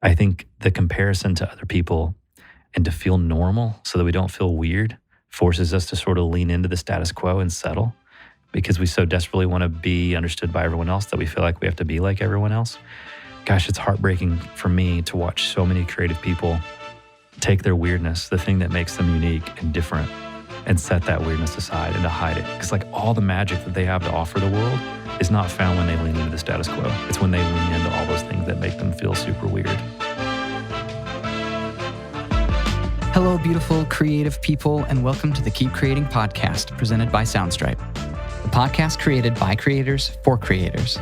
I think the comparison to other people and to feel normal so that we don't feel weird forces us to sort of lean into the status quo and settle because we so desperately want to be understood by everyone else that we feel like we have to be like everyone else. Gosh, it's heartbreaking for me to watch so many creative people take their weirdness, the thing that makes them unique and different, and set that weirdness aside and to hide it. Because like all the magic that they have to offer the world is not found when they lean into the status quo. It's when they lean into all those things that make them feel super weird. Hello, beautiful creative people, and welcome to the Keep Creating podcast presented by Soundstripe, a podcast created by creators for creators.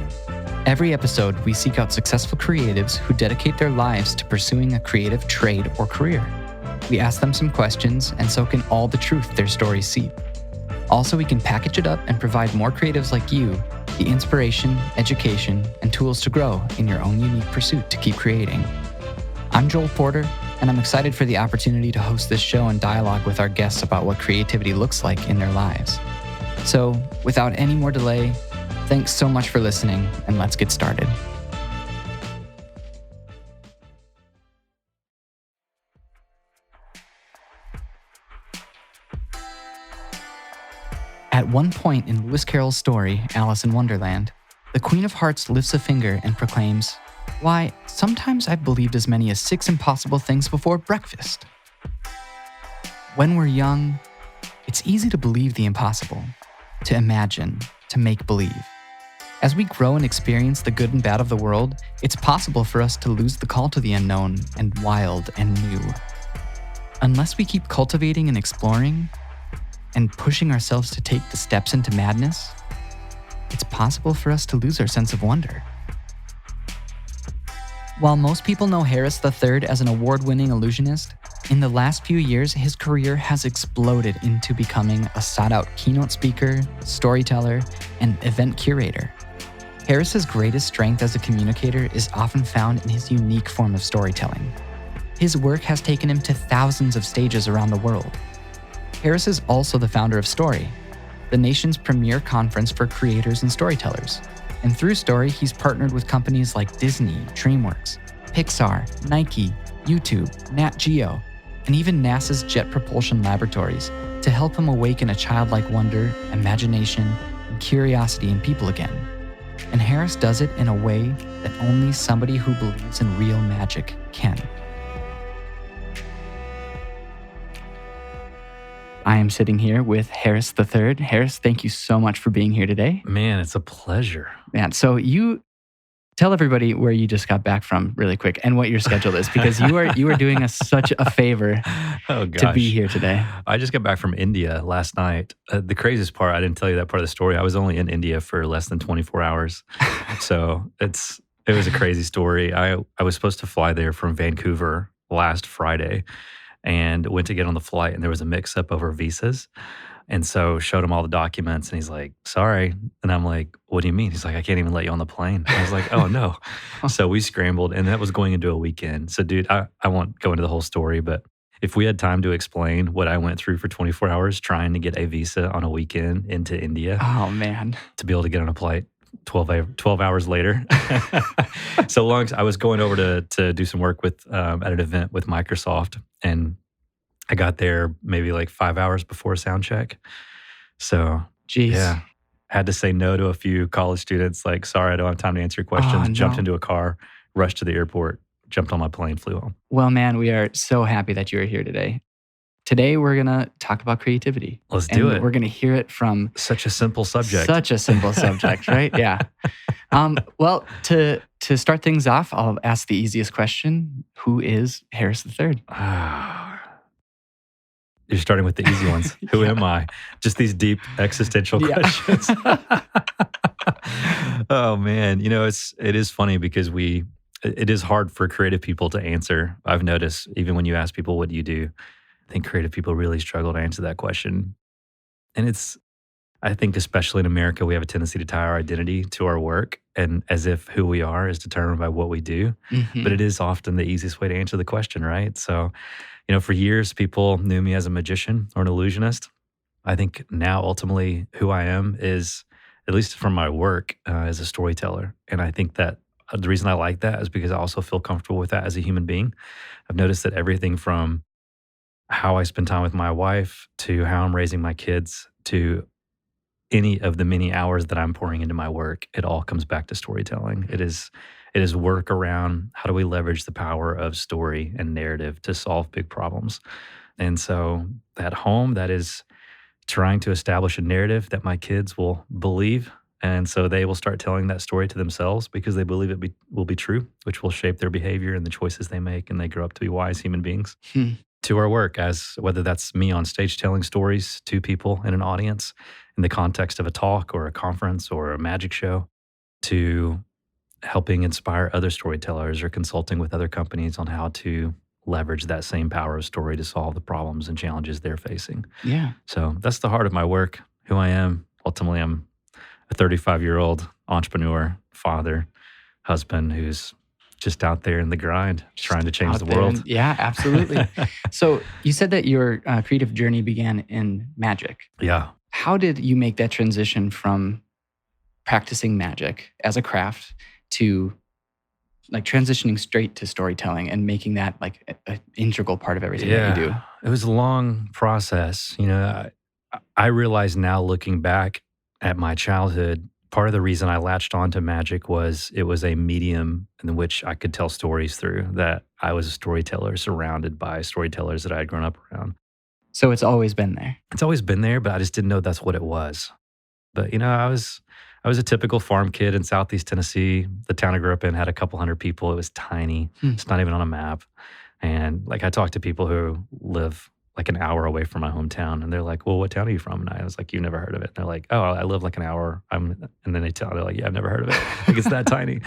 Every episode, we seek out successful creatives who dedicate their lives to pursuing a creative trade or career. We ask them some questions and soak in all the truth their stories seep. Also, we can package it up and provide more creatives like you the inspiration, education, and tools to grow in your own unique pursuit to keep creating. I'm Joel Porter, and I'm excited for the opportunity to host this show and dialogue with our guests about what creativity looks like in their lives. So, without any more delay, thanks so much for listening, and let's get started. At one point in Lewis Carroll's story, Alice in Wonderland, the Queen of Hearts lifts a finger and proclaims, "Why, sometimes I've believed as many as 6 impossible things before breakfast." When we're young, it's easy to believe the impossible, to imagine, to make believe. As we grow and experience the good and bad of the world, it's possible for us to lose the call to the unknown and wild and new. Unless we keep cultivating and exploring and pushing ourselves to take the steps into madness, it's possible for us to lose our sense of wonder. While most people know Harris III as an award-winning illusionist, in the last few years, his career has exploded into becoming a sought-out keynote speaker, storyteller, and event curator. Harris's greatest strength as a communicator is often found in his unique form of storytelling. His work has taken him to thousands of stages around the world. Harris is also the founder of Story, the nation's premier conference for creators and storytellers. And through Story, he's partnered with companies like Disney, DreamWorks, Pixar, Nike, YouTube, Nat Geo, and even NASA's Jet Propulsion Laboratories to help him awaken a childlike wonder, imagination, and curiosity in people again. And Harris does it in a way that only somebody who believes in real magic can. I am sitting here with Harris III. Harris, thank you so much for being here today. Man, it's a pleasure. Man, so you tell everybody where you just got back from really quick and what your schedule is, because you are doing us such a favor to be here today. I just got back from India last night. The craziest part, I didn't tell you that part of the story. I was only in India for less than 24 hours. So it was a crazy story. I was supposed to fly there from Vancouver last Friday and went to get on the flight, and there was a mix-up over visas. And so showed him all the documents, and he's like, "Sorry." And I'm like, "What do you mean?" He's like, "I can't even let you on the plane." I was like, "Oh, no." So we scrambled, and that was going into a weekend. So, dude, I won't go into the whole story, but if we had time to explain what I went through for 24 hours trying to get a visa on a weekend into India. Oh, man. To be able to get on a flight 12 hours later. So long, I was going over to do some work with at an event with Microsoft, and I got there maybe like 5 hours before sound check. So, Jeez. Yeah, had to say no to a few college students. Like, "Sorry, I don't have time to answer your questions." Oh, no. Jumped into a car, rushed to the airport, jumped on my plane, flew home. Well, man, we are so happy that you are here today. Today, we're going to talk about creativity. Let's do it. We're going to hear it from Such a simple subject. Such a simple subject, right? Yeah. Well, to start things off, I'll ask the easiest question. Who is Harris III? You're starting with the easy ones. Who am I? Just these deep existential questions. Oh, man. You know, it is funny because it is hard for creative people to answer. I've noticed even when you ask people, "What do you do?" I think creative people really struggle to answer that question. And I think especially in America, we have a tendency to tie our identity to our work, and as if who we are is determined by what we do. Mm-hmm. But it is often the easiest way to answer the question, right? So, for years, people knew me as a magician or an illusionist. I think now ultimately who I am is, at least from my work, as a storyteller. And I think that the reason I like that is because I also feel comfortable with that as a human being. I've noticed that everything from how I spend time with my wife to how I'm raising my kids to any of the many hours that I'm pouring into my work, it all comes back to storytelling. It is work around how do we leverage the power of story and narrative to solve big problems. And so at home, that is trying to establish a narrative that my kids will believe. And so they will start telling that story to themselves because they believe will be true, which will shape their behavior and the choices they make. And they grow up to be wise human beings. Hmm. To our work, as whether that's me on stage telling stories to people in an audience in the context of a talk or a conference or a magic show, to helping inspire other storytellers or consulting with other companies on how to leverage that same power of story to solve the problems and challenges they're facing. Yeah. So that's the heart of my work, who I am. Ultimately, I'm a 35-year-old entrepreneur, father, husband who's just out there in the grind, trying to change Out the there world. and- yeah, absolutely. So you said that your creative journey began in magic. Yeah. How did you make that transition from practicing magic as a craft to like transitioning straight to storytelling and making that like an integral part of everything that you do? It was a long process. I realize now looking back at my childhood, part of the reason I latched on to magic was it was a medium in which I could tell stories through, that I was a storyteller surrounded by storytellers that I had grown up around. So it's always been there. It's always been there, but I just didn't know that's what it was. But I was a typical farm kid in Southeast Tennessee. The town I grew up in had a couple hundred people. It was tiny. It's not even on a map. And like I talked to people who live like an hour away from my hometown, and they're like, "Well, what town are you from?" And I was like, "You've never heard of it." And they're like, "Oh, I live like an hour." And then they're like, "Yeah, I've never heard of it." Like it's that tiny.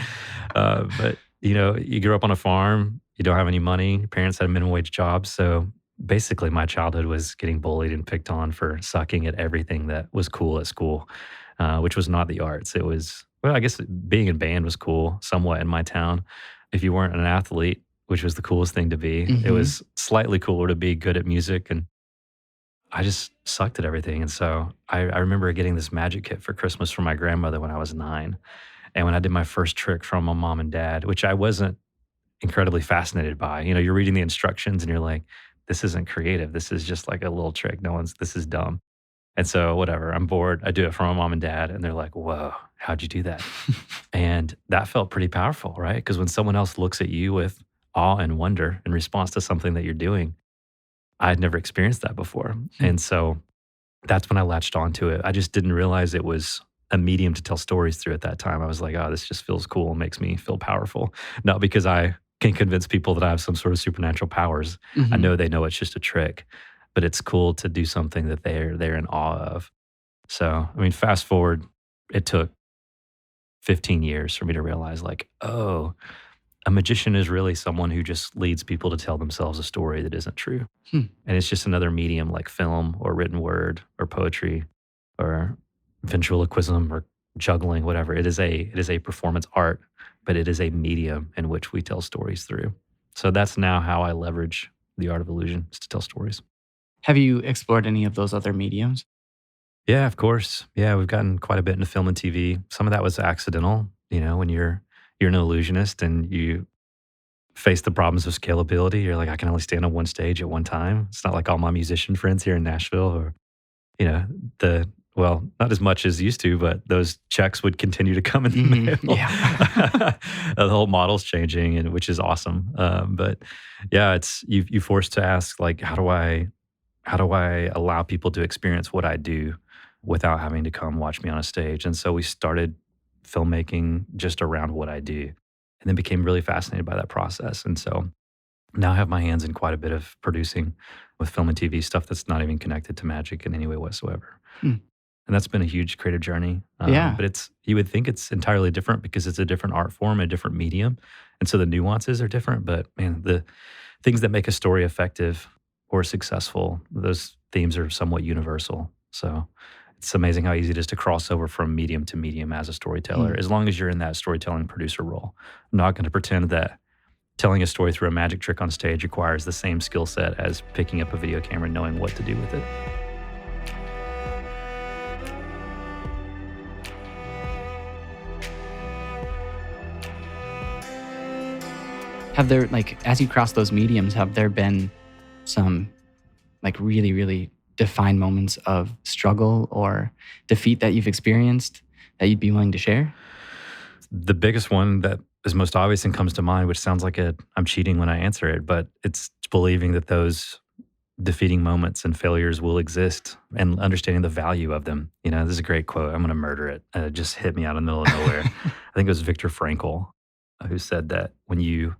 But you grew up on a farm. You don't have any money. Your parents had minimum wage jobs, so basically my childhood was getting bullied and picked on for sucking at everything that was cool at school, which was not the arts. It was, well, I guess being in band was cool somewhat in my town. If you weren't an athlete, which was the coolest thing to be, it was slightly cooler to be good at music. And I just sucked at everything. And so I remember getting this magic kit for Christmas from my grandmother when I was 9. And when I did my first trick from my mom and dad, which I wasn't incredibly fascinated by, you're reading the instructions and you're like, this isn't creative. This is just like a little trick. This is dumb. And so whatever, I'm bored. I do it for my mom and dad. And they're like, whoa, how'd you do that? And that felt pretty powerful, right? Because when someone else looks at you with awe and wonder in response to something that you're doing, I'd never experienced that before. And so that's when I latched onto it. I just didn't realize it was a medium to tell stories through at that time. I was like, oh, this just feels cool and makes me feel powerful. Not because I can convince people that I have some sort of supernatural powers. I know they know it's just a trick, but it's cool to do something that they're in awe of. So, I mean, fast forward, it took 15 years for me to realize like, oh, a magician is really someone who just leads people to tell themselves a story that isn't true. And it's just another medium like film or written word or poetry or ventriloquism or juggling, whatever. It is a performance art, but it is a medium in which we tell stories through. So that's now how I leverage the art of illusion, is to tell stories. Have you explored any of those other mediums? Yeah, of course. Yeah, we've gotten quite a bit into film and TV. Some of that was accidental, when you're an illusionist and you face the problems of scalability. You're like, I can only stand on one stage at one time. It's not like all my musician friends here in Nashville or, not as much as used to, but those checks would continue to come in the mail. Yeah. The whole model's changing, and which is awesome. But yeah, it's you forced to ask like, how do I allow people to experience what I do without having to come watch me on a stage? And so we started filmmaking just around what I do, and then became really fascinated by that process. And so now I have my hands in quite a bit of producing with film and TV stuff that's not even connected to magic in any way whatsoever. And that's been a huge creative journey. Yeah. But you would think it's entirely different because it's a different art form, a different medium. And so the nuances are different. But man, the things that make a story effective or successful, those themes are somewhat universal. So it's amazing how easy it is to cross over from medium to medium as a storyteller, as long as you're in that storytelling producer role. I'm not going to pretend that telling a story through a magic trick on stage requires the same skill set as picking up a video camera and knowing what to do with it. Have there, like, as you cross those mediums, have there been some, like, really, really defined moments of struggle or defeat that you've experienced that you'd be willing to share? The biggest one that is most obvious and comes to mind, which sounds like I'm cheating when I answer it, but it's believing that those defeating moments and failures will exist and understanding the value of them. This is a great quote. I'm going to murder it. It just hit me out in the middle of nowhere. I think it was Viktor Frankl who said that when you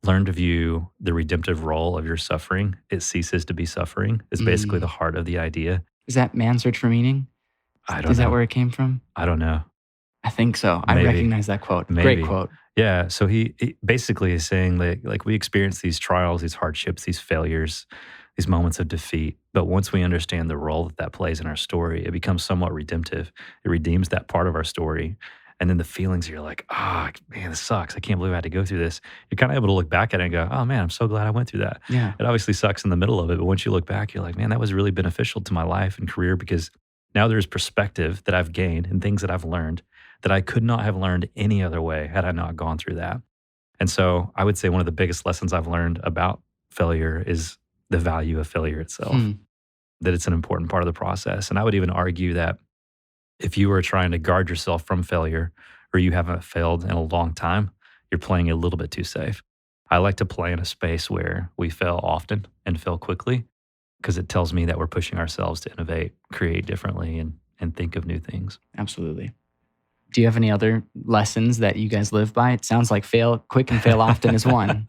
learn to view the redemptive role of your suffering, it ceases to be suffering, is basically the Mm. heart of the idea. Is that Man's Search for Meaning? I don't Is that know. where it came from? I don't know. I think so. I Maybe. recognize that quote. Great Maybe. quote. Yeah. So he basically is saying that like we experience these trials, these hardships, these failures, these moments of defeat. But once we understand the role that that plays in our story, it becomes somewhat redemptive. It redeems that part of our story. And then the feelings you're like, oh man, this sucks. I can't believe I had to go through this. You're kind of able to look back at it and go, oh man, I'm so glad I went through that. Yeah. It obviously sucks in the middle of it, but once you look back, you're like, man, that was really beneficial to my life and career because now there's perspective that I've gained and things that I've learned that I could not have learned any other way had I not gone through that. And so I would say one of the biggest lessons I've learned about failure is the value of failure itself, Hmm. that it's an important part of the process. And I would even argue that if you are trying to guard yourself from failure or you haven't failed in a long time, you're playing a little bit too safe. I like to play in a space where we fail often and fail quickly because it tells me that we're pushing ourselves to innovate, create differently, and think of new things. Absolutely. Do you have any other lessons that you guys live by? It sounds like fail quick and fail often is one.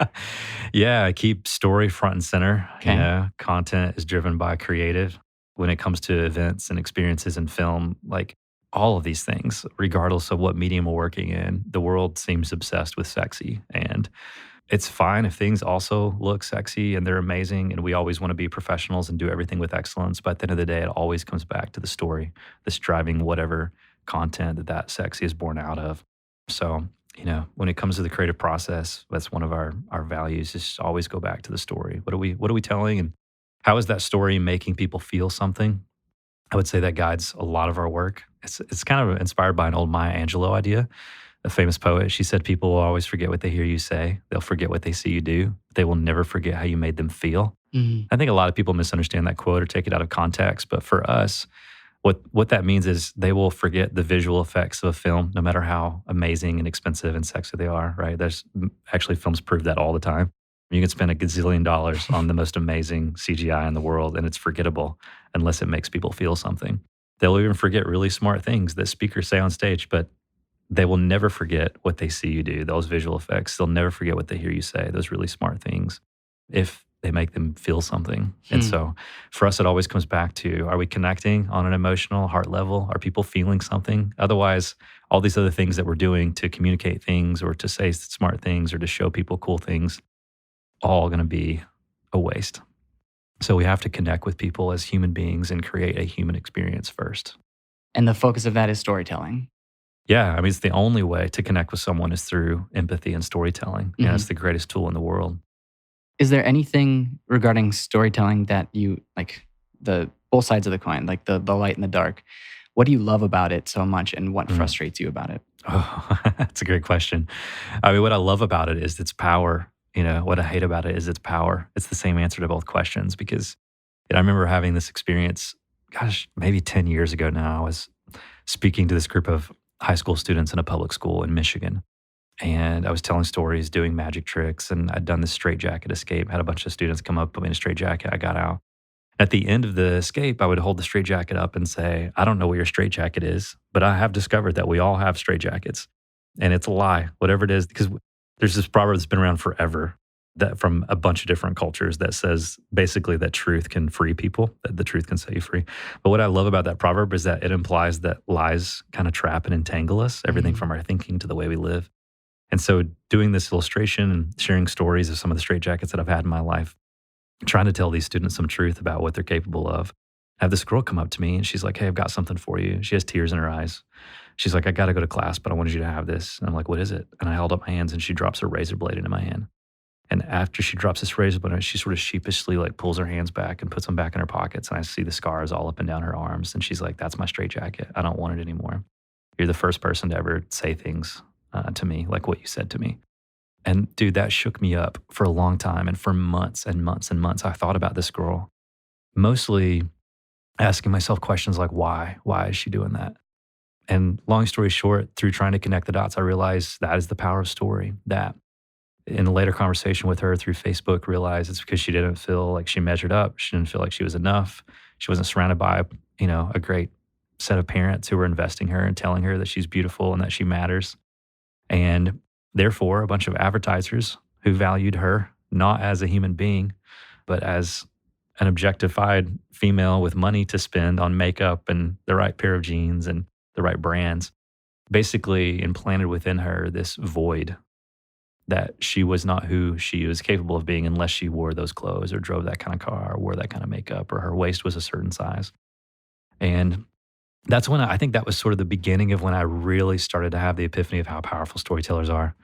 Yeah, I keep story front and center. Okay. Content is driven by creative. When it comes to events and experiences in film, like all of these things, regardless of what medium we're working in, the world seems obsessed with sexy. And it's fine if things also look sexy and they're amazing. And we always want to be professionals and do everything with excellence. But at the end of the day, it always comes back to the story that's driving whatever content that sexy is born out of. So, when it comes to the creative process, that's one of our values is always go back to the story. What are we telling and how is that story making people feel something? I would say that guides a lot of our work. It's kind of inspired by an old Maya Angelou idea, a famous poet. She said people will always forget what they hear you say. They'll forget what they see you do. But they will never forget how you made them feel. Mhm. I think a lot of people misunderstand that quote or take it out of context, but for us, what that means is they will forget the visual effects of a film, no matter how amazing and expensive and sexy they are, right? There's actually films prove that all the time. You can spend a gazillion dollars on the most amazing CGI in the world, and it's forgettable unless it makes people feel something. They'll even forget really smart things that speakers say on stage, but they will never forget what they see you do, those visual effects. They'll never forget what they hear you say, those really smart things, if they make them feel something. And Hmm. so for us, it always comes back to, are we connecting on an emotional heart level? Are people feeling something? Otherwise, all these other things that we're doing to communicate things or to say smart things or to show people cool things, all going to be a waste. So we have to connect with people as human beings and create a human experience first. And the focus of that is storytelling. Yeah, I mean, it's the only way to connect with someone is through empathy and storytelling. It's the greatest tool in the world. Is there anything regarding storytelling that you like, the both sides of the coin, like the light and the dark? What do you love about it so much and what Mm. frustrates you about it? Oh, that's a great question. I mean, what I love about it is its power. What I hate about it is its power. It's the same answer to both questions because I remember having this experience, gosh, maybe 10 years ago now. I was speaking to this group of high school students in a public school in Michigan. And I was telling stories, doing magic tricks, and I'd done this straitjacket escape. Had a bunch of students come up, put me in a straitjacket. I got out. At the end of the escape, I would hold the straitjacket up and say, I don't know what your straitjacket is, but I have discovered that we all have straitjackets. And it's a lie, whatever it is, because there's this proverb that's been around forever that from a bunch of different cultures that says basically that truth can free people, that the truth can set you free. But what I love about that proverb is that it implies that lies kind of trap and entangle us, everything Mhm. from our thinking to the way we live. And so doing this illustration and sharing stories of some of the straitjackets that I've had in my life, trying to tell these students some truth about what they're capable of. I have this girl come up to me and she's like, hey, I've got something for you. She has tears in her eyes. She's like, I got to go to class, but I wanted you to have this. And I'm like, what is it? And I held up my hands and she drops her razor blade into my hand. And after she drops this razor blade, she sort of sheepishly like pulls her hands back and puts them back in her pockets. And I see the scars all up and down her arms. And she's like, that's my straitjacket. I don't want it anymore. You're the first person to ever say things to me like what you said to me. And dude, that shook me up for a long time. And for months and months and months, I thought about this girl, mostly asking myself questions like, why? Why is she doing that? And long story short, through trying to connect the dots, I realized that is the power of story. That in a later conversation with her through Facebook, realized it's because she didn't feel like she measured up. She didn't feel like she was enough. She wasn't surrounded by, a great set of parents who were investing her and telling her that she's beautiful and that she matters. And therefore, a bunch of advertisers who valued her not as a human being, but as an objectified female with money to spend on makeup and the right pair of jeans and the right brands, basically implanted within her this void that she was not who she was capable of being unless she wore those clothes or drove that kind of car or wore that kind of makeup or her waist was a certain size. And that's when I think that was sort of the beginning of when I really started to have the epiphany of how powerful storytellers are.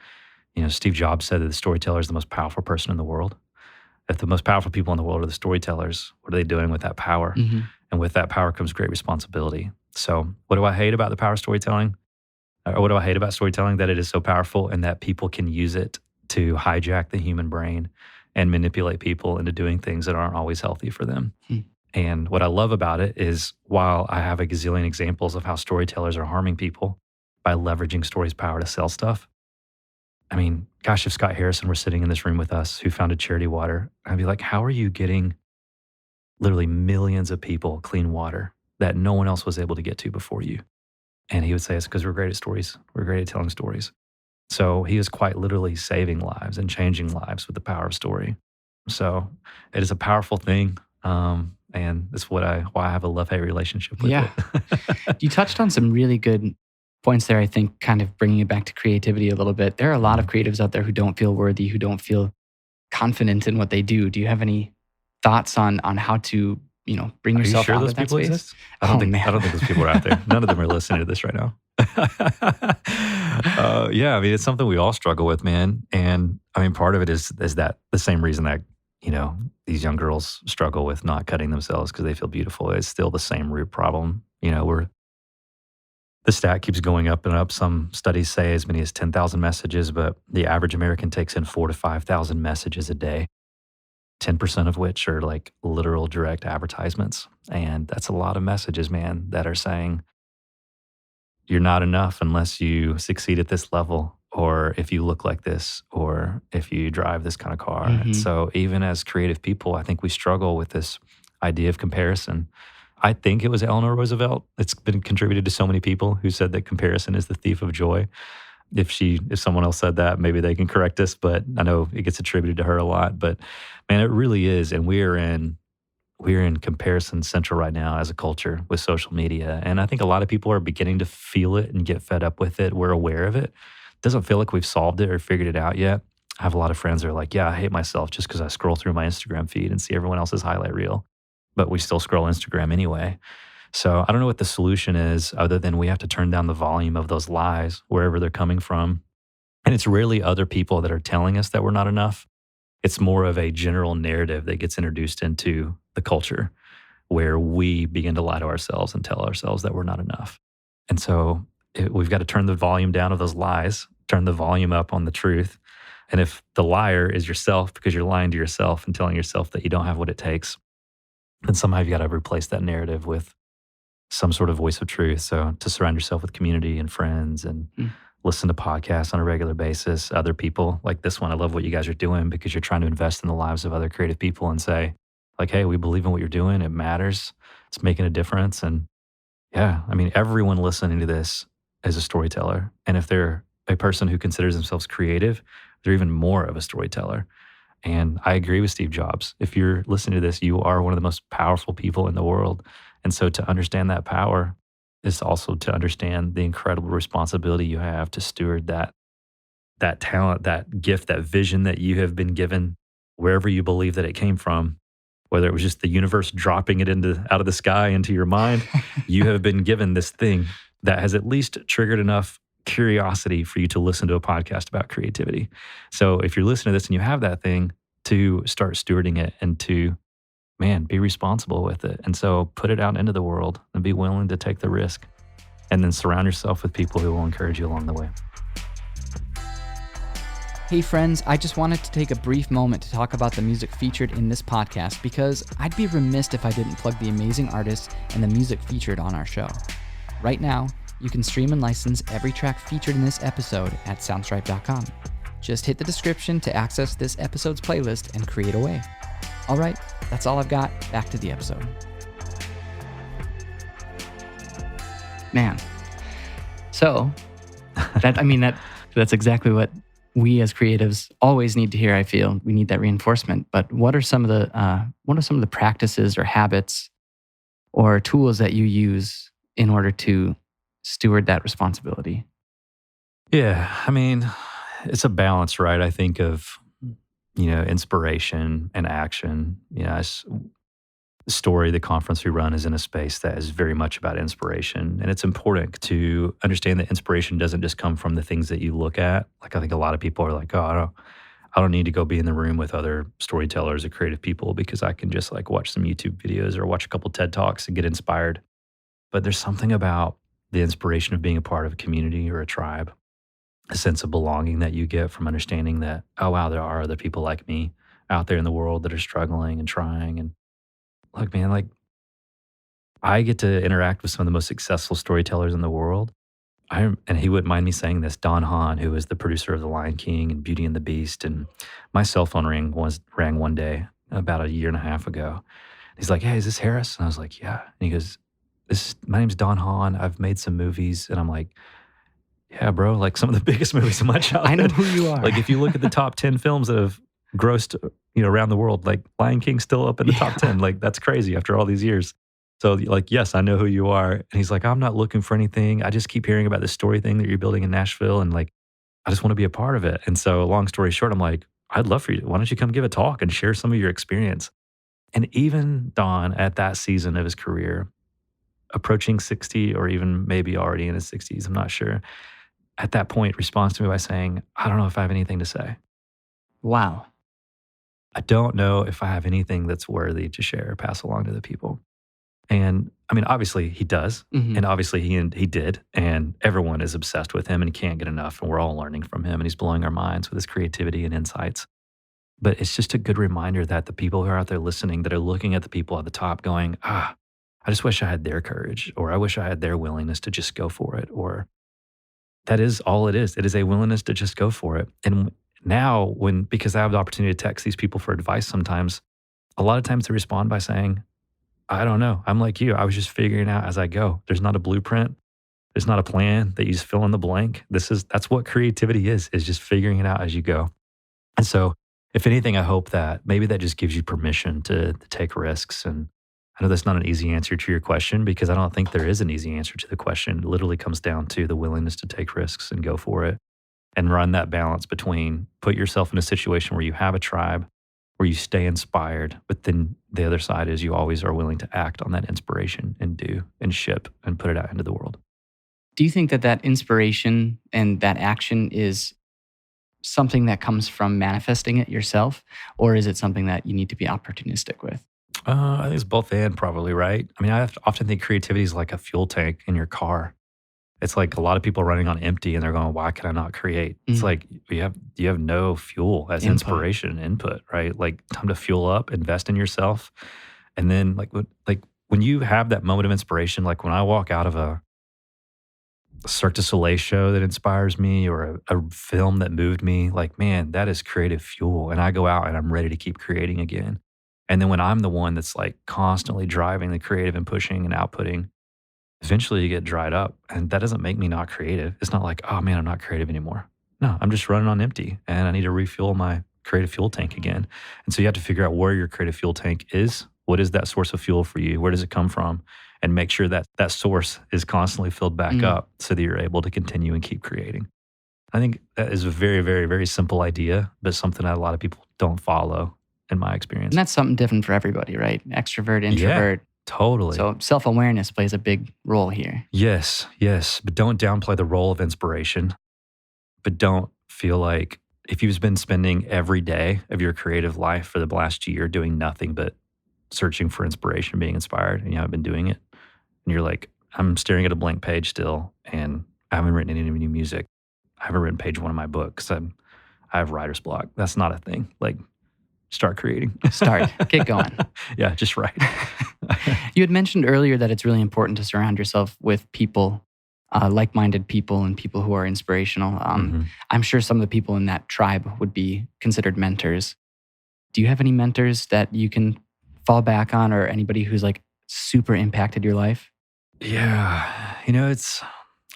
Steve Jobs said that the storyteller is the most powerful person in the world. If the most powerful people in the world are the storytellers, what are they doing with that power? Mm-hmm. And with that power comes great responsibility. So what do I hate about the power of storytelling? Or what do I hate about storytelling? That it is so powerful and that people can use it to hijack the human brain and manipulate people into doing things that aren't always healthy for them. Hmm. And what I love about it is while I have a gazillion examples of how storytellers are harming people by leveraging story's power to sell stuff. I mean, gosh, if Scott Harrison were sitting in this room with us who founded Charity Water, I'd be like, how are you getting literally millions of people clean water that no one else was able to get to before you? And he would say, it's because we're great at stories. We're great at telling stories. So he is quite literally saving lives and changing lives with the power of story. So it is a powerful thing. And that's why I have a love-hate relationship with it. You touched on some really good points there, I think, kind of bringing it back to creativity a little bit. There are a lot of creatives out there who don't feel worthy, who don't feel confident in what they do. Do you have any thoughts on how to, bring Are you yourself sure out those of that people space? exist? I don't think those people are out there. None of them are listening to this right now. Yeah, I mean, it's something we all struggle with, man. And I mean, part of it is that the same reason that, these young girls struggle with not cutting themselves because they feel beautiful. It's still the same root problem. The stat keeps going up and up. Some studies say as many as 10,000 messages, but the average American takes in 4,000 to 5,000 messages a day, 10% of which are like literal direct advertisements. And that's a lot of messages, man, that are saying, you're not enough unless you succeed at this level, or if you look like this, or if you drive this kind of car. Mm-hmm. And so even as creative people, I think we struggle with this idea of comparison. I think it was Eleanor Roosevelt. It's been contributed to so many people who said that comparison is the thief of joy. If someone else said that, maybe they can correct us, but I know it gets attributed to her a lot. But man, it really is. And we're in comparison central right now as a culture with social media. And I think a lot of people are beginning to feel it and get fed up with it. We're aware of it. Doesn't feel like we've solved it or figured it out yet. I have a lot of friends that are like, yeah, I hate myself just because I scroll through my Instagram feed and see everyone else's highlight reel, but we still scroll Instagram anyway. So I don't know what the solution is other than we have to turn down the volume of those lies wherever they're coming from. And it's rarely other people that are telling us that we're not enough. It's more of a general narrative that gets introduced into the culture where we begin to lie to ourselves and tell ourselves that we're not enough. And so we've got to turn the volume down of those lies, turn the volume up on the truth. And if the liar is yourself because you're lying to yourself and telling yourself that you don't have what it takes, then somehow you've got to replace that narrative with some sort of voice of truth. So to surround yourself with community and friends and listen to podcasts on a regular basis, other people like this one. I love what you guys are doing because you're trying to invest in the lives of other creative people and say, like, hey, we believe in what you're doing. It matters. It's making a difference. And yeah, I mean, everyone listening to this is a storyteller. And if they're a person who considers themselves creative, they're even more of a storyteller. And I agree with Steve Jobs. If you're listening to this, you are one of the most powerful people in the world. And so to understand that power is also to understand the incredible responsibility you have to steward that talent, that gift, that vision that you have been given, wherever you believe that it came from, whether it was just the universe dropping it out of the sky into your mind. You have been given this thing that has at least triggered enough curiosity for you to listen to a podcast about creativity. So if you're listening to this and you have that thing, to start stewarding it and to, man, be responsible with it. And so put it out into the world and be willing to take the risk. And then surround yourself with people who will encourage you along the way. Hey friends, I just wanted to take a brief moment to talk about the music featured in this podcast because I'd be remiss if I didn't plug the amazing artists and the music featured on our show. Right now, you can stream and license every track featured in this episode at soundstripe.com. Just hit the description to access this episode's playlist and create away. All right, that's all I've got. Back to the episode. Man, so that's exactly what we as creatives always need to hear. I feel we need that reinforcement. But what are some of the practices or habits or tools that you use in order to steward that responsibility? Yeah, I mean, it's a balance, right? I think of, inspiration and action. The conference we run is in a space that is very much about inspiration. And it's important to understand that inspiration doesn't just come from the things that you look at. Like, I think a lot of people are like, oh, I don't need to go be in the room with other storytellers or creative people because I can just like watch some YouTube videos or watch a couple TED Talks and get inspired. But there's something about the inspiration of being a part of a community or a tribe, a sense of belonging that you get from understanding that, oh, wow, there are other people like me out there in the world that are struggling and trying. And look, man, like I get to interact with some of the most successful storytellers in the world. And he wouldn't mind me saying this, Don Hahn, who was the producer of The Lion King and Beauty and the Beast. And my cell phone rang one day about a year and a half ago. He's like, hey, is this Harris? And I was like, yeah. And he goes, my name's Don Hahn. I've made some movies. And I'm like, yeah, bro, like some of the biggest movies of my childhood. I know who you are. Like if you look at the top 10 films that have grossed, around the world, like Lion King's still up in the top 10. Like that's crazy after all these years. So like, yes, I know who you are. And he's like, I'm not looking for anything. I just keep hearing about this story thing that you're building in Nashville. And like, I just want to be a part of it. And so long story short, I'm like, I'd love for you. Why don't you come give a talk and share some of your experience? And even Don at that season of his career, approaching 60 or even maybe already in his 60s, I'm not sure, at that point responds to me by saying, I don't know if I have anything to say. Wow. I don't know if I have anything that's worthy to share or pass along to the people. And I mean, obviously he does. Mm-hmm. And obviously he did. And everyone is obsessed with him and can't get enough. And we're all learning from him. And he's blowing our minds with his creativity and insights. But it's just a good reminder that the people who are out there listening, that are looking at the people at the top going, I just wish I had their courage, or I wish I had their willingness to just go for it. Or that is all it is. It is a willingness to just go for it. And now because I have the opportunity to text these people for advice sometimes, a lot of times they respond by saying, I don't know. I'm like you. I was just figuring out as I go. There's not a blueprint. There's not a plan that you just fill in the blank. That's what creativity is just figuring it out as you go. And so if anything, I hope that maybe that just gives you permission to take risks. And I know that's not an easy answer to your question, because I don't think there is an easy answer to the question. It literally comes down to the willingness to take risks and go for it and run that balance between put yourself in a situation where you have a tribe, where you stay inspired, but then the other side is you always are willing to act on that inspiration and do and ship and put it out into the world. Do you think that inspiration and that action is something that comes from manifesting it yourself, or is it something that you need to be opportunistic with? I think it's both and probably, right? I mean, I often think creativity is like a fuel tank in your car. It's like a lot of people running on empty and they're going, why can I not create? It's like you have no fuel as inspiration input, right? Like time to fuel up, invest in yourself. And then like when you have that moment of inspiration, like when I walk out of a Cirque du Soleil show that inspires me or a film that moved me, like, man, that is creative fuel. And I go out and I'm ready to keep creating again. And then when I'm the one that's like constantly driving the creative and pushing and outputting, eventually you get dried up. And that doesn't make me not creative. It's not like, oh man, I'm not creative anymore. No, I'm just running on empty and I need to refuel my creative fuel tank again. And so you have to figure out where your creative fuel tank is. What is that source of fuel for you? Where does it come from? And make sure that that source is constantly filled back up so that you're able to continue and keep creating. I think that is a very, very, very simple idea, but something that a lot of people don't follow in my experience. And that's something different for everybody, right? Extrovert, introvert. Yeah, totally. So self-awareness plays a big role here. Yes. But don't downplay the role of inspiration. But don't feel like if you've been spending every day of your creative life for the last year doing nothing but searching for inspiration, being inspired, and you haven't been doing it, and you're like, I'm staring at a blank page still, and I haven't written any new music. I haven't written page one of my book because I have writer's block. That's not a thing. Like, start creating. Start. Get going. Yeah, just write. You had mentioned earlier that it's really important to surround yourself with people, like-minded people and people who are inspirational. I'm sure some of the people in that tribe would be considered mentors. Do you have any mentors that you can fall back on, or anybody who's like super impacted your life? Yeah.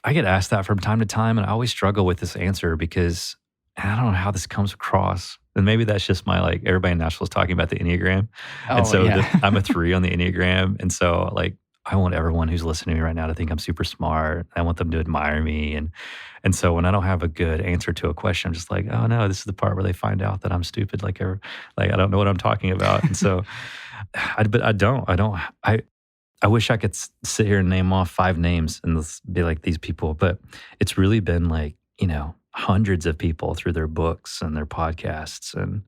I get asked that from time to time, and I always struggle with this answer because I don't know how this comes across. And maybe that's just my, like, everybody in Nashville is talking about the Enneagram. And so I'm a 3 on the Enneagram. And so, like, I want everyone who's listening to me right now to think I'm super smart. I want them to admire me. And so when I don't have a good answer to a question, I'm just like, oh no, this is the part where they find out that I'm stupid. Like I don't know what I'm talking about. And so, I wish I could sit here and name off 5 names and be like these people, but it's really been like, hundreds of people through their books and their podcasts and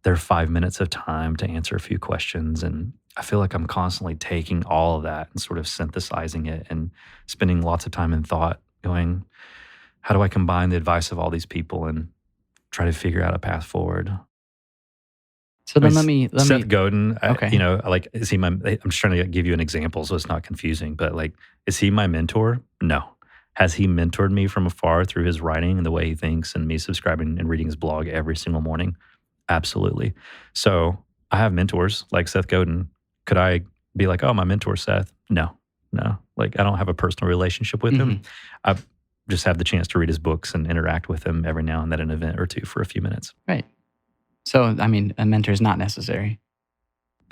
their 5 minutes of time to answer a few questions. And I feel like I'm constantly taking all of that and sort of synthesizing it and spending lots of time in thought going, how do I combine the advice of all these people and try to figure out a path forward? So then let me Seth Godin, okay. is he I'm just trying to give you an example so it's not confusing, but like, is he my mentor? No. Has he mentored me from afar through his writing and the way he thinks and me subscribing and reading his blog every single morning? Absolutely. So I have mentors like Seth Godin. Could I be like, oh, my mentor, Seth? No. Like, I don't have a personal relationship with him. I just have the chance to read his books and interact with him every now and then at an event or two for a few minutes. Right. So, I mean, a mentor is not necessary.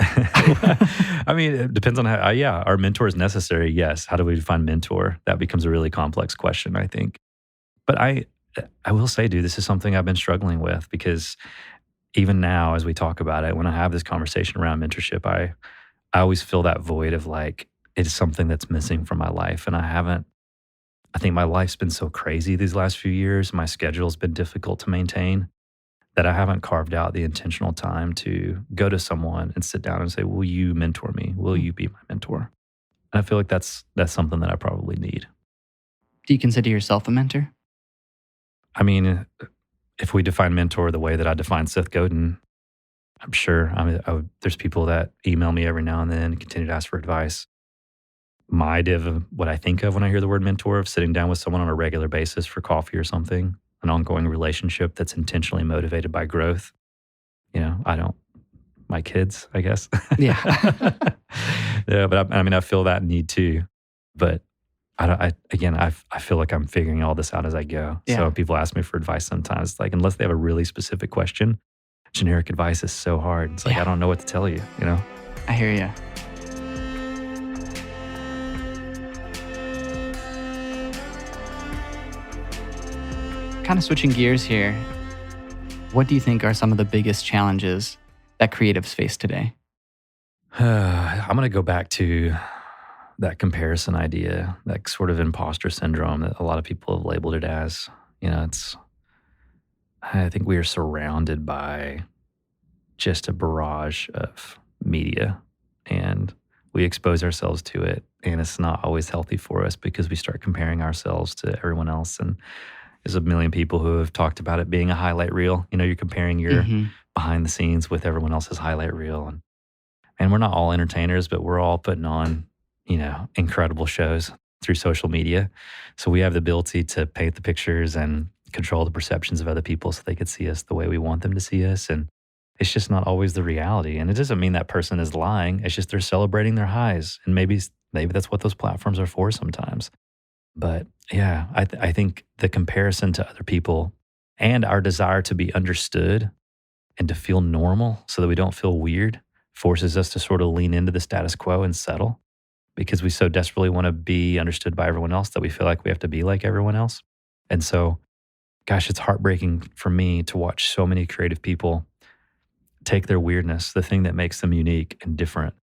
I mean, it depends on how, our mentor is necessary. Yes. How do we define mentor? That becomes a really complex question, I think. But I will say, dude, this is something I've been struggling with because even now, as we talk about it, when I have this conversation around mentorship, I always feel that void of like, it's something that's missing from my life. And I think my life's been so crazy these last few years. My schedule's been difficult to maintain that I haven't carved out the intentional time to go to someone and sit down and say, will you mentor me? Will you be my mentor? And I feel like that's something that I probably need. Do you consider yourself a mentor? I mean, if we define mentor the way that I define Seth Godin, I'm sure there's people that email me every now and then and continue to ask for advice. My idea of what I think of when I hear the word mentor, of sitting down with someone on a regular basis for coffee or something, an ongoing relationship that's intentionally motivated by growth. My kids, I guess. Yeah. Yeah, but I feel that need too. But I feel like I'm figuring all this out as I go. Yeah. So people ask me for advice sometimes, like, unless they have a really specific question, generic advice is so hard. It's like, I don't know what to tell you, I hear you. Kind of switching gears here, what do you think are some of the biggest challenges that creatives face today? I'm going to go back to that comparison idea, that sort of imposter syndrome that a lot of people have labeled it as. I think we are surrounded by just a barrage of media, and we expose ourselves to it, and it's not always healthy for us because we start comparing ourselves to everyone else. And there's a million people who have talked about it being a highlight reel. You're comparing your behind the scenes with everyone else's highlight reel. And we're not all entertainers, but we're all putting on, incredible shows through social media. So we have the ability to paint the pictures and control the perceptions of other people so they could see us the way we want them to see us. And it's just not always the reality. And it doesn't mean that person is lying. It's just they're celebrating their highs. And maybe that's what those platforms are for sometimes. But yeah, I think the comparison to other people and our desire to be understood and to feel normal so that we don't feel weird forces us to sort of lean into the status quo and settle, because we so desperately want to be understood by everyone else that we feel like we have to be like everyone else. And so, gosh, it's heartbreaking for me to watch so many creative people take their weirdness, the thing that makes them unique and different,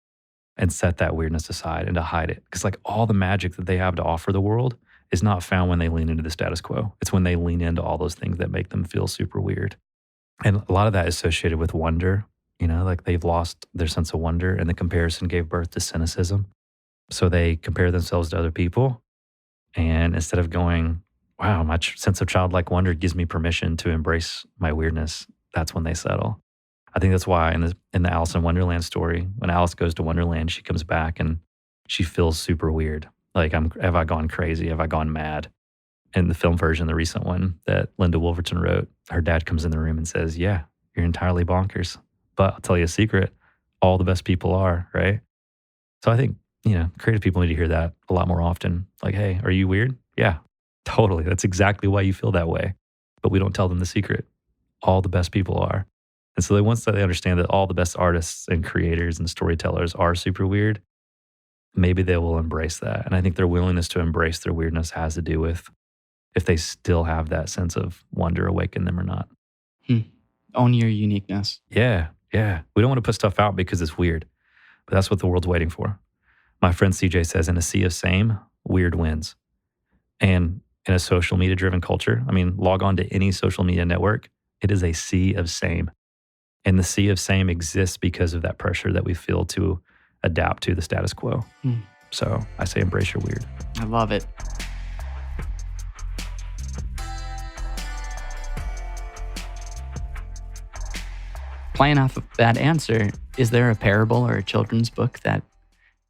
and set that weirdness aside and to hide it. Because like all the magic that they have to offer the world is not found when they lean into the status quo. It's when they lean into all those things that make them feel super weird. And a lot of that is associated with wonder, like they've lost their sense of wonder, and the comparison gave birth to cynicism. So they compare themselves to other people. And instead of going, wow, my sense of childlike wonder gives me permission to embrace my weirdness. That's when they settle. I think that's why in the Alice in Wonderland story, when Alice goes to Wonderland, she comes back and she feels super weird. Like, have I gone crazy? Have I gone mad? In the film version, the recent one that Linda Wolverton wrote, her dad comes in the room and says, yeah, you're entirely bonkers. But I'll tell you a secret, all the best people are, right? So I think, creative people need to hear that a lot more often. Like, hey, are you weird? Yeah, totally. That's exactly why you feel that way. But we don't tell them the secret. All the best people are. And so once they understand that all the best artists and creators and storytellers are super weird, maybe they will embrace that. And I think their willingness to embrace their weirdness has to do with if they still have that sense of wonder awake in them or not. Own your uniqueness. Yeah, yeah. We don't want to put stuff out because it's weird, but that's what the world's waiting for. My friend CJ says, in a sea of same, weird wins. And in a social media driven culture, log on to any social media network, it is a sea of same. And the sea of same exists because of that pressure that we feel to adapt to the status quo. So I say embrace your weird. I love it. Playing off of that answer, is there a parable or a children's book that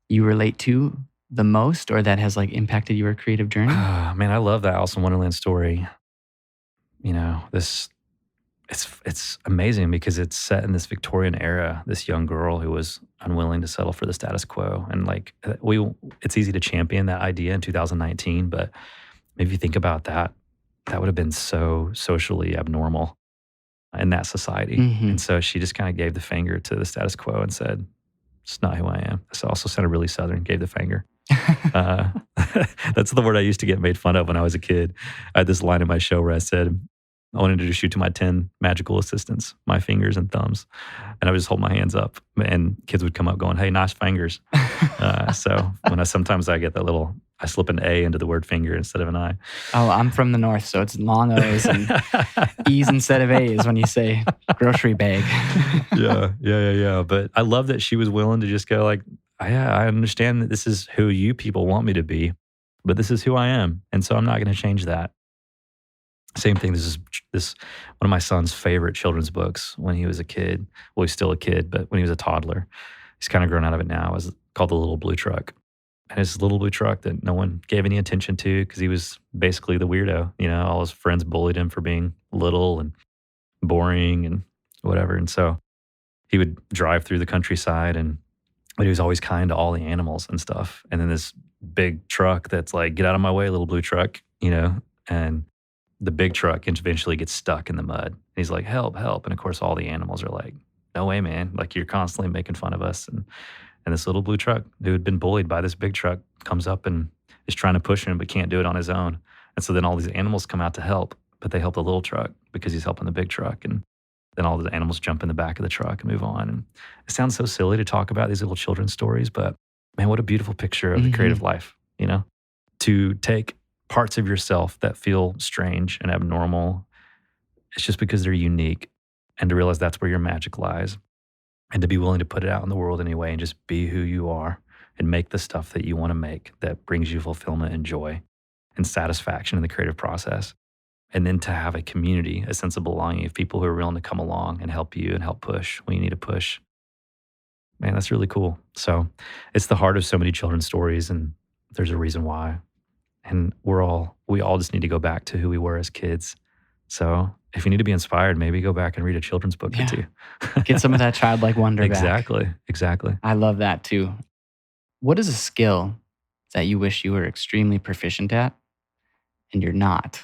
you relate to the most or that has impacted your creative journey? Man, I love that Alice in Wonderland story. It's amazing because it's set in this Victorian era, this young girl who was unwilling to settle for the status quo. And it's easy to champion that idea in 2019, but maybe you think about that would have been so socially abnormal in that society. And so she just kind of gave the finger to the status quo and said, it's not who I am. This also sounded really Southern, gave the finger. That's the word I used to get made fun of when I was a kid. I had this line in my show where I said, I want to introduce you to my 10 magical assistants, my fingers and thumbs. And I would just hold my hands up and kids would come up going, hey, nice fingers. So sometimes I get that I slip an A into the word finger instead of an I. Oh, I'm from the North, so it's long O's and E's instead of A's when you say grocery bag. Yeah. But I love that she was willing to just go I understand that this is who you people want me to be, but this is who I am. And so I'm not going to change that. Same thing. This is one of my son's favorite children's books when he was a kid. Well, he's still a kid, but when he was a toddler, he's kind of grown out of it now. It was called The Little Blue Truck. And it's this little blue truck that no one gave any attention to because he was basically the weirdo. All his friends bullied him for being little and boring and whatever. And so he would drive through the countryside but he was always kind to all the animals and stuff. And then this big truck that's like, get out of my way, little blue truck, and the big truck eventually gets stuck in the mud. And he's like, help, help. And of course, all the animals are like, no way, man. You're constantly making fun of us. And this little blue truck who had been bullied by this big truck comes up and is trying to push him, but can't do it on his own. And so then all these animals come out to help, but they help the little truck because he's helping the big truck. And then all the animals jump in the back of the truck and move on. And it sounds so silly to talk about these little children's stories, but man, what a beautiful picture of the creative life, to take parts of yourself that feel strange and abnormal. It's just because they're unique, and to realize that's where your magic lies, and to be willing to put it out in the world anyway and just be who you are and make the stuff that you want to make that brings you fulfillment and joy and satisfaction in the creative process. And then to have a community, a sense of belonging of people who are willing to come along and help you and help push when you need to push. Man, that's really cool. So it's the heart of so many children's stories, and there's a reason why. And we all just need to go back to who we were as kids. So if you need to be inspired, maybe go back and read a children's book or two. Get some of that childlike wonder back. Exactly. I love that too. What is a skill that you wish you were extremely proficient at and you're not,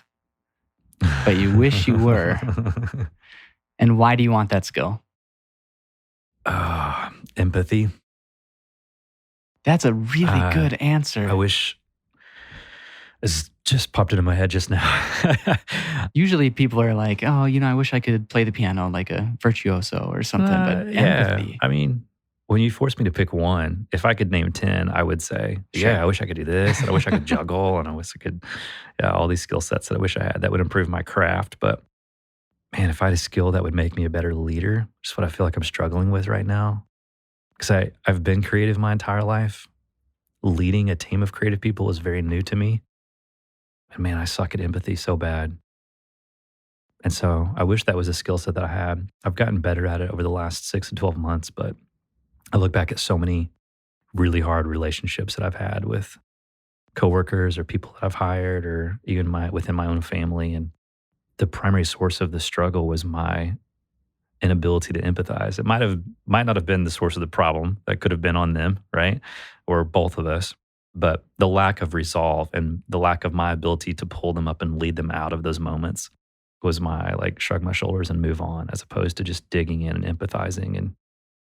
but you wish you were? And why do you want that skill? Empathy. That's a really good answer. I wish... It's just popped into my head just now. Usually people are like, oh, I wish I could play the piano like a virtuoso or something, but empathy. When you force me to pick one, if I could name 10, I would say, I wish I could do this, and I wish I could juggle, and I wish I could, all these skill sets that I wish I had that would improve my craft. But man, if I had a skill that would make me a better leader, just what I feel like I'm struggling with right now, because I've been creative my entire life. Leading a team of creative people is very new to me. And man, I suck at empathy so bad. And so I wish that was a skill set that I had. I've gotten better at it over the last 6 to 12 months, but I look back at so many really hard relationships that I've had with coworkers or people that I've hired or even within my own family. And the primary source of the struggle was my inability to empathize. It might not have been the source of the problem. That could have been on them, right? Or both of us. But the lack of resolve and the lack of my ability to pull them up and lead them out of those moments was my like shrug my shoulders and move on, as opposed to just digging in and empathizing and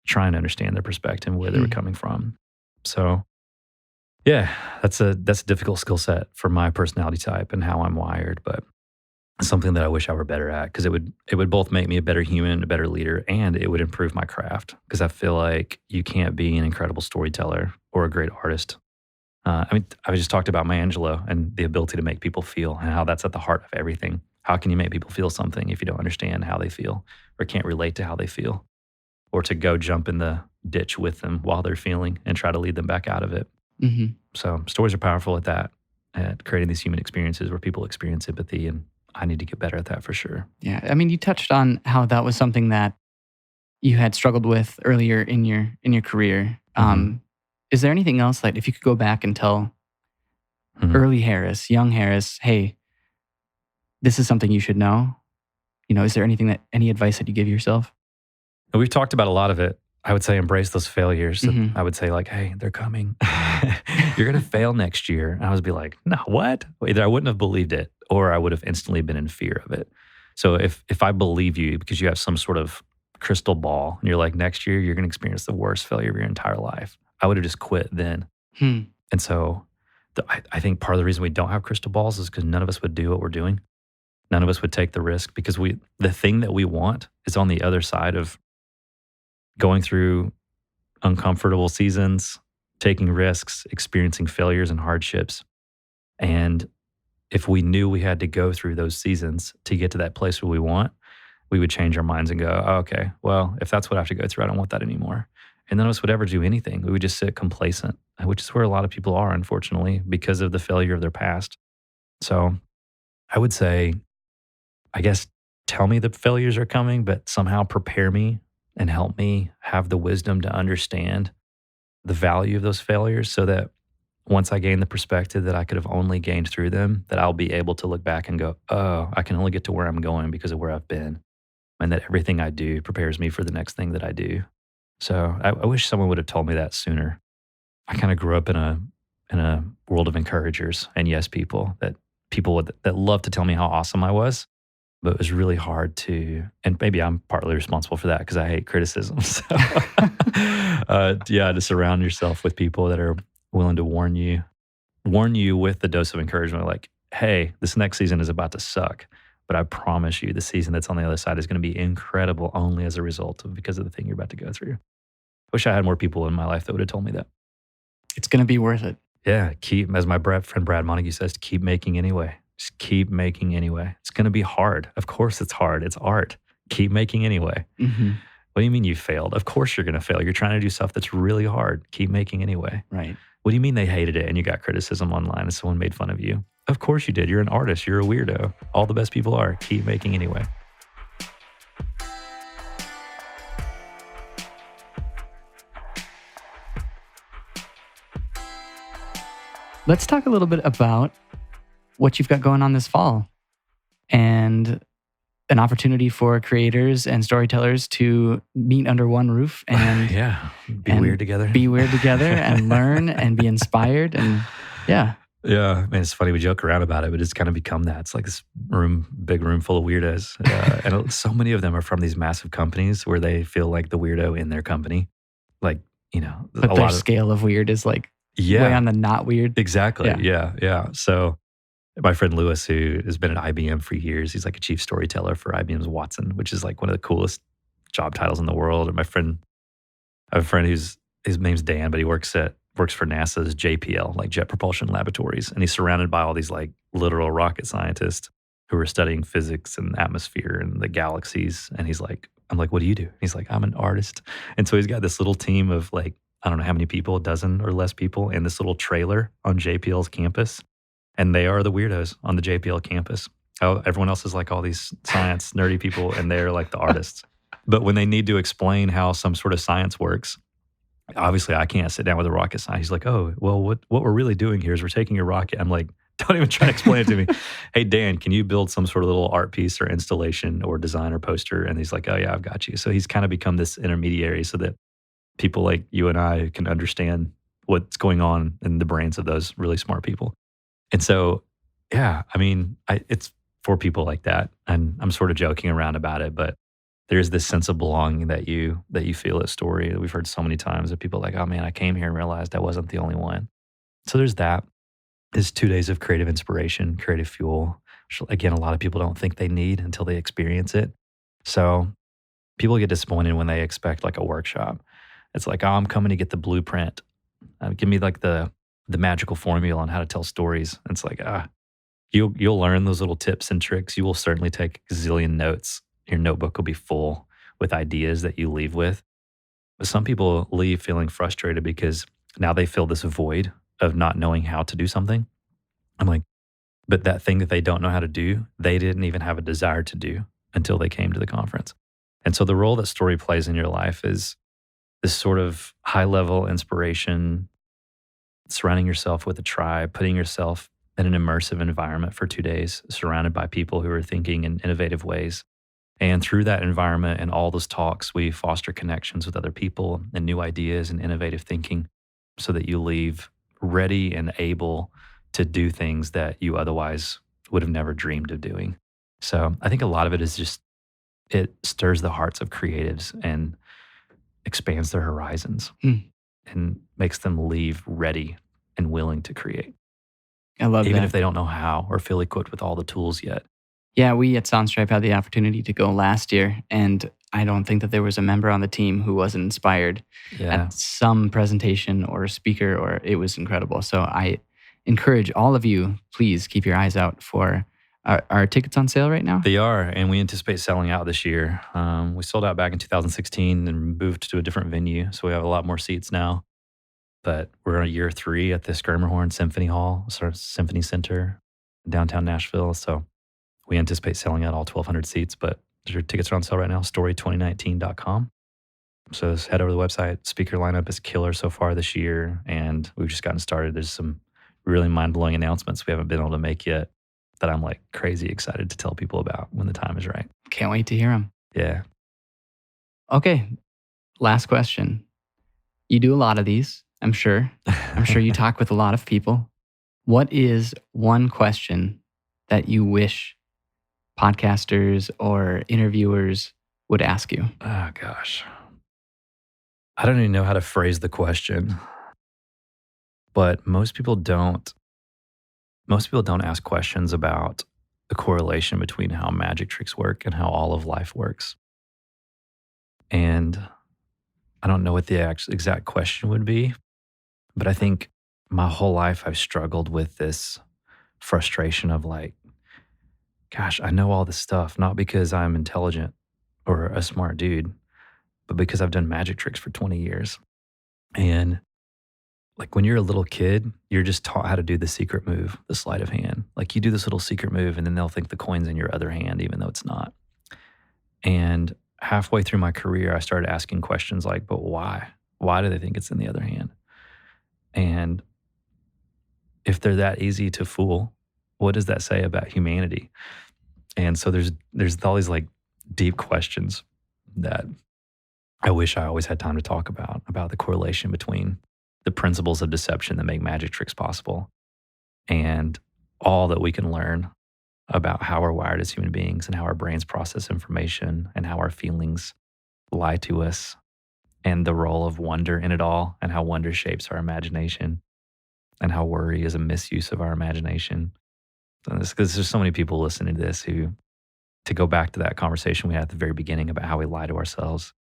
trying to understand their perspective and where they were coming from. So yeah, that's a difficult skill set for my personality type and how I'm wired, but something that I wish I were better at, because it would both make me a better human, a better leader, and it would improve my craft. Because I feel like you can't be an incredible storyteller or a great artist. I just talked about Maya Angelou and the ability to make people feel and how that's at the heart of everything. How can you make people feel something if you don't understand how they feel or can't relate to how they feel, or to go jump in the ditch with them while they're feeling and try to lead them back out of it? Mm-hmm. So stories are powerful at that, at creating these human experiences where people experience empathy, and I need to get better at that for sure. Yeah. I mean, you touched on how that was something that you had struggled with earlier in your career. Is there anything else that if you could go back and tell early Harris, young Harris, hey, this is something you should know? Is there any advice that you give yourself? We've talked about a lot of it. I would say embrace those failures. I would say like, hey, they're coming. You're going to fail next year. And I would be like, no, what? Either I wouldn't have believed it, or I would have instantly been in fear of it. So if I believe you because you have some sort of crystal ball and you're like, next year, you're going to experience the worst failure of your entire life, I would have just quit then. And so I think part of the reason we don't have crystal balls is because none of us would do what we're doing. None of us would take the risk, because the thing that we want is on the other side of going through uncomfortable seasons, taking risks, experiencing failures and hardships. And if we knew we had to go through those seasons to get to that place where we want, we would change our minds and go, oh, okay, well, if that's what I have to go through, I don't want that anymore. And none of us would ever do anything. We would just sit complacent, which is where a lot of people are, unfortunately, because of the failure of their past. So I would say, I guess, tell me the failures are coming, but somehow prepare me and help me have the wisdom to understand the value of those failures, so that once I gain the perspective that I could have only gained through them, that I'll be able to look back and go, oh, I can only get to where I'm going because of where I've been. And that everything I do prepares me for the next thing that I do. So I wish someone would have told me that sooner. I kind of grew up in a world of encouragers and yes people, that love to tell me how awesome I was. But it was really hard and maybe I'm partly responsible for that because I hate criticism. So, to surround yourself with people that are willing to warn you with the dose of encouragement, like, hey, this next season is about to suck, but I promise you the season that's on the other side is going to be incredible only as a result because of the thing you're about to go through. I wish I had more people in my life that would have told me that. It's going to be worth it. Yeah, as my friend Brad Montague says, keep making anyway. Just keep making anyway. It's going to be hard. Of course it's hard. It's art. Keep making anyway. What do you mean you failed? Of course you're going to fail. You're trying to do stuff that's really hard. Keep making anyway. Right. What do you mean they hated it and you got criticism online and someone made fun of you? Of course you did. You're an artist. You're a weirdo. All the best people are. Keep making anyway. Let's talk a little bit about what you've got going on this fall, and an opportunity for creators and storytellers to meet under one roof and be weird together and learn and be inspired. And yeah, man, it's funny. We joke around about it, but it's kind of become that. It's like this big room full of weirdos. And so many of them are from these massive companies where they feel like the weirdo in their company. Like, but their scale of weird is like way on the not weird. Exactly. Yeah. So my friend Lewis, who has been at IBM for years, he's like a chief storyteller for IBM's Watson, which is like one of the coolest job titles in the world. And I have a friend his name's Dan, but he works for NASA's JPL, like Jet Propulsion Laboratories. And he's surrounded by all these like literal rocket scientists who are studying physics and atmosphere and the galaxies. And I'm like, what do you do? He's like, I'm an artist. And so he's got this little team of like, I don't know how many people, a dozen or less people in this little trailer on JPL's campus. And they are the weirdos on the JPL campus. Oh, everyone else is like all these science nerdy people, and they're like the artists. But when they need to explain how some sort of science works, obviously I can't sit down with a rocket scientist. He's like, oh, well, what we're really doing here is we're taking a rocket. I'm like, don't even try to explain it to me. Hey, Dan, can you build some sort of little art piece or installation or design or poster? And he's like, oh, yeah, I've got you. So he's kind of become this intermediary so that people like you and I can understand what's going on in the brains of those really smart people. And so, yeah, I mean, it's for people like that. And I'm sort of joking around about it, but there's this sense of belonging that you feel at Story that we've heard so many times of people like, oh man, I came here and realized I wasn't the only one. So there's that. There's 2 days of creative inspiration, creative fuel, which again, a lot of people don't think they need until they experience it. So people get disappointed when they expect like a workshop. It's like, oh, I'm coming to get the blueprint. Give me like the magical formula on how to tell stories. And it's like, you'll learn those little tips and tricks. You will certainly take a zillion notes. Your notebook will be full with ideas that you leave with. But some people leave feeling frustrated because now they feel this void of not knowing how to do something. I'm like, but that thing that they don't know how to do, they didn't even have a desire to do until they came to the conference. And so the role that Story plays in your life is this sort of high-level inspiration, surrounding yourself with a tribe, putting yourself in an immersive environment for 2 days, surrounded by people who are thinking in innovative ways. And through that environment and all those talks, we foster connections with other people and new ideas and innovative thinking so that you leave ready and able to do things that you otherwise would have never dreamed of doing. So I think a lot of it is just, it stirs the hearts of creatives and expands their horizons and makes them leave ready and willing to create. I love Even that. if they don't know how or feel equipped with all the tools yet. Yeah, we at Soundstripe had the opportunity to go last year, and I don't think that there was a member on the team who wasn't inspired at some presentation or speaker, or it was incredible. So I encourage all of you, please keep your eyes out for our tickets on sale right now. They are, and we anticipate selling out this year. We sold out back in 2016 and moved to a different venue, so we have a lot more seats now. But we're on year 3 at the Skirmerhorn Symphony Hall, sort of Symphony Center, downtown Nashville. So we anticipate selling out all 1,200 seats, but your tickets are on sale right now, story2019.com. So just head over to the website. Speaker lineup is killer so far this year, and we've just gotten started. There's some really mind-blowing announcements we haven't been able to make yet that I'm like crazy excited to tell people about when the time is right. Can't wait to hear them. Yeah. Okay, last question. You do a lot of these, I'm sure. I'm sure you talk with a lot of people. What is one question that you wish podcasters or interviewers would ask you? Oh, gosh. I don't even know how to phrase the question, but most people don't ask questions about the correlation between how magic tricks work and how all of life works. And I don't know what the exact question would be, but I think my whole life I've struggled with this frustration of like, gosh, I know all this stuff, not because I'm intelligent or a smart dude, but because I've done magic tricks for 20 years. And like when you're a little kid, you're just taught how to do the secret move, the sleight of hand. Like you do this little secret move and then they'll think the coin's in your other hand, even though it's not. And halfway through my career, I started asking questions like, but why? Why do they think it's in the other hand? And if they're that easy to fool, what does that say about humanity? And so there's all these like deep questions that I wish I always had time to talk about the correlation between the principles of deception that make magic tricks possible and all that we can learn about how we're wired as human beings and how our brains process information and how our feelings lie to us and the role of wonder in it all and how wonder shapes our imagination and how worry is a misuse of our imagination. Because there's so many people listening to this who, to go back to that conversation we had at the very beginning about how we lie to ourselves,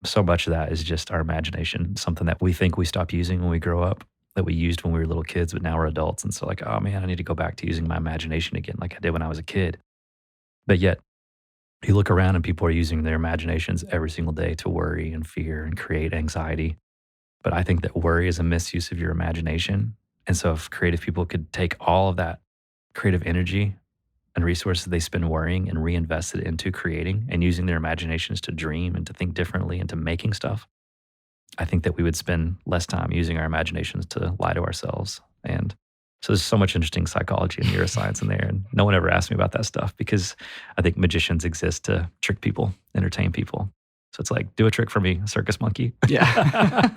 so much of that is just our imagination, something that we think we stop using when we grow up, that we used when we were little kids, but now we're adults. And so like, oh man, I need to go back to using my imagination again like I did when I was a kid. But yet, you look around and people are using their imaginations every single day to worry and fear and create anxiety. But I think that worry is a misuse of your imagination And so if creative people could take all of that creative energy and resources they spend worrying and reinvest it into creating and using their imaginations to dream and to think differently and to making stuff, I think that we would spend less time using our imaginations to lie to ourselves. And so there's so much interesting psychology and neuroscience in there. And no one ever asked me about that stuff because I think magicians exist to trick people, entertain people. So it's like, do a trick for me, circus monkey. Yeah.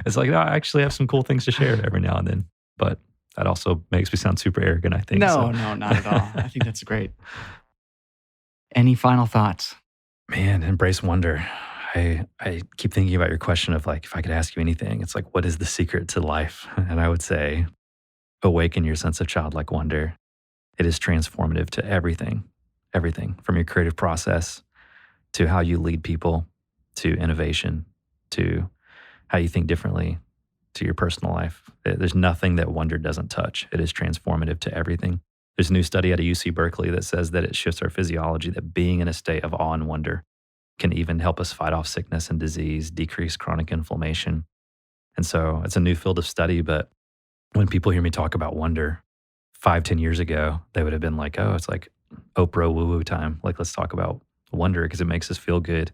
It's like, no, I actually have some cool things to share every now and then. But that also makes me sound super arrogant, I think. No, not at all. I think that's great. Any final thoughts? Man, embrace wonder. I keep thinking about your question of like, if I could ask you anything, it's like, what is the secret to life? And I would say, awaken your sense of childlike wonder. It is transformative to everything from your creative process to how you lead people, to innovation, to how you think differently, to your personal life. There's nothing that wonder doesn't touch. It is transformative to everything. There's a new study out of UC Berkeley that says that it shifts our physiology, that being in a state of awe and wonder can even help us fight off sickness and disease, decrease chronic inflammation. And so it's a new field of study, but when people hear me talk about wonder 5-10 years ago, they would have been like, oh, it's like Oprah woo-woo time. Like, let's talk about wonder because it makes us feel good.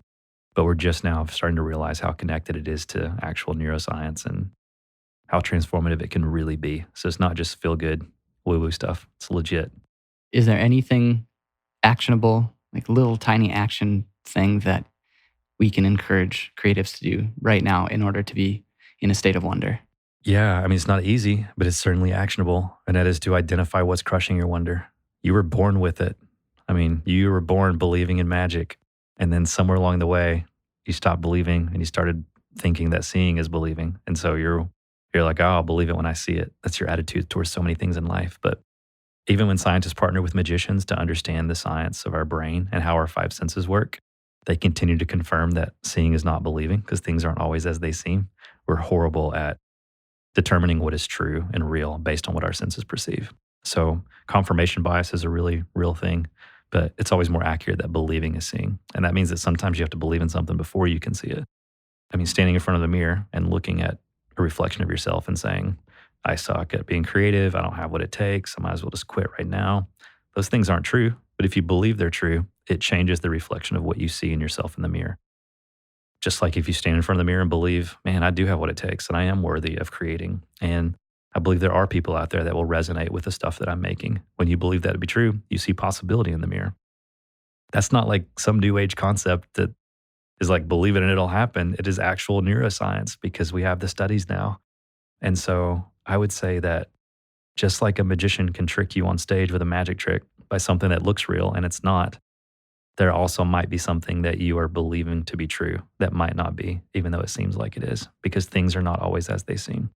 But we're just now starting to realize how connected it is to actual neuroscience and how transformative it can really be. So it's not just feel good woo-woo stuff. It's legit. Is there anything actionable, like little tiny action thing that we can encourage creatives to do right now in order to be in a state of wonder? Yeah, I mean, it's not easy, but it's certainly actionable. And that is to identify what's crushing your wonder. You were born with it. I mean, you were born believing in magic. And then somewhere along the way, you stopped believing and you started thinking that seeing is believing. And so you're like, oh, I'll believe it when I see it. That's your attitude towards so many things in life. But even when scientists partner with magicians to understand the science of our brain and how our 5 senses work, they continue to confirm that seeing is not believing because things aren't always as they seem. We're horrible at determining what is true and real based on what our senses perceive. So confirmation bias is a really real thing, but it's always more accurate that believing is seeing. And that means that sometimes you have to believe in something before you can see it. I mean, standing in front of the mirror and looking at a reflection of yourself and saying, I suck at being creative, I don't have what it takes, I might as well just quit right now. Those things aren't true, but if you believe they're true, it changes the reflection of what you see in yourself in the mirror. Just like if you stand in front of the mirror and believe, man, I do have what it takes and I am worthy of creating. And I believe there are people out there that will resonate with the stuff that I'm making. When you believe that to be true, you see possibility in the mirror. That's not like some new age concept that is like believe it and it'll happen. It is actual neuroscience because we have the studies now. And so I would say that just like a magician can trick you on stage with a magic trick by something that looks real and it's not, there also might be something that you are believing to be true that might not be, even though it seems like it is, because things are not always as they seem.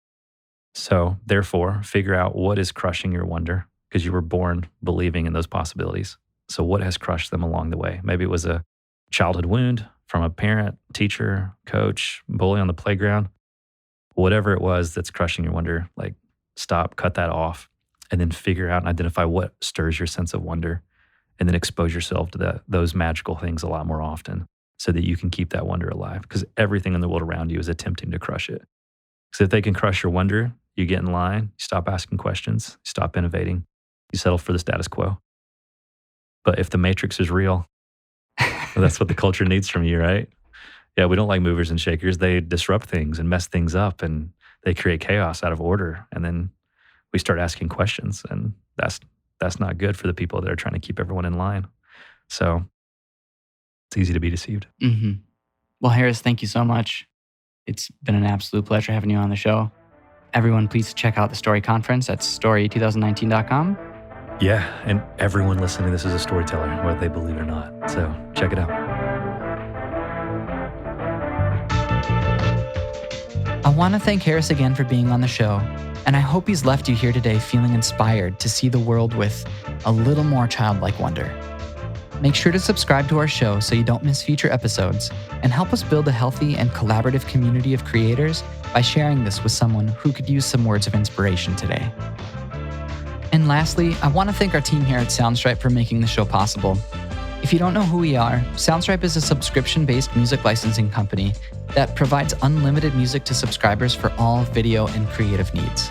So therefore, figure out what is crushing your wonder because you were born believing in those possibilities. So what has crushed them along the way? Maybe it was a childhood wound from a parent, teacher, coach, bully on the playground. Whatever it was that's crushing your wonder, like stop, cut that off, and then figure out and identify what stirs your sense of wonder. And then expose yourself to those magical things a lot more often so that you can keep that wonder alive because everything in the world around you is attempting to crush it. So if they can crush your wonder, you get in line, you stop asking questions, you stop innovating, you settle for the status quo. But if the matrix is real, that's what the culture needs from you, right? Yeah, we don't like movers and shakers. They disrupt things and mess things up and they create chaos out of order. And then we start asking questions and that's not good for the people that are trying to keep everyone in line. So it's easy to be deceived. Mm-hmm. Well, Harris, thank you so much. It's been an absolute pleasure having you on the show. Everyone, please check out the Story Conference at story2019.com. Yeah, and everyone listening to this is a storyteller, whether they believe it or not. So check it out. I want to thank Harris again for being on the show. And I hope he's left you here today feeling inspired to see the world with a little more childlike wonder. Make sure to subscribe to our show so you don't miss future episodes, and help us build a healthy and collaborative community of creators by sharing this with someone who could use some words of inspiration today. And lastly, I want to thank our team here at Soundstripe for making the show possible. If you don't know who we are, Soundstripe is a subscription-based music licensing company that provides unlimited music to subscribers for all video and creative needs.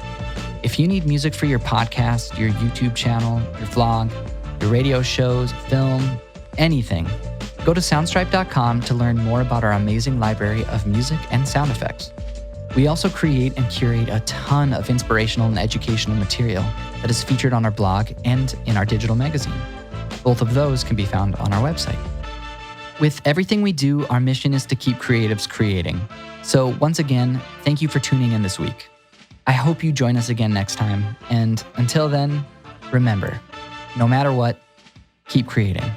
If you need music for your podcast, your YouTube channel, your vlog, your radio shows, film, anything, go to soundstripe.com to learn more about our amazing library of music and sound effects. We also create and curate a ton of inspirational and educational material that is featured on our blog and in our digital magazine. Both of those can be found on our website. With everything we do, our mission is to keep creatives creating. So once again, thank you for tuning in this week. I hope you join us again next time. And until then, remember, no matter what, keep creating.